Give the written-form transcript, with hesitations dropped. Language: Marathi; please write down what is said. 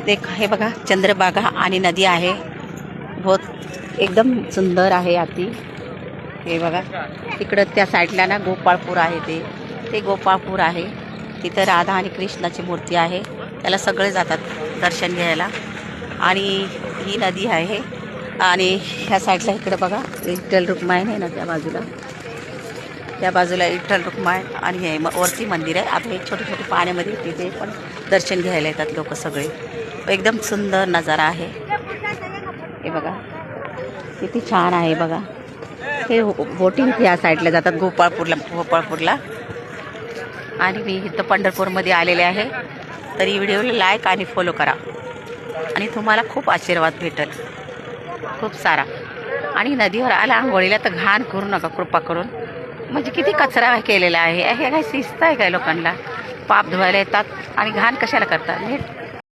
देख हे बघा चंद्रभागा आणि नदी आहे. बहुत एकदम सुंदर आहे आती. हे बघा इकडं त्या साईडला ना गोपाळपूर आहे. ते गोपाळपूर आहे. तिथं राधा आणि कृष्णाची मूर्ती आहे. त्याला सगळे जातात दर्शन घ्यायला. आणि ही नदी आहे. आणि ह्या साईडला इकडं बघा विठ्ठल रुक्माईन आहे ना, त्या बाजूला विठ्ठल रुक्माईन आणि हे वरती मंदिर आहे. आपले छोटे छोटे पाण्यामध्ये तिथे पण दर्शन घ्यायला येतात लोक सगळे. एकदम सुंदर नजारा आहे. हे बघा किती छान आहे बघा. हे बोटिंग ह्या साईडला जातात गोपाळपूरला. आणि मी इथं पंढरपूरमध्ये आलेले आहे. तरी व्हिडिओला लाईक आणि फॉलो करा आणि तुम्हाला खूप आशीर्वाद भेटेल खूप सारा. आणि नदीवर आला आंघोळीला तर घाण करू नका कृपा करून. म्हणजे किती कचरा केलेला आहे. हे काय शिस्त आहे काय लोकांना. पाप धुवायला येतात आणि घाण कशाला करतात. नीट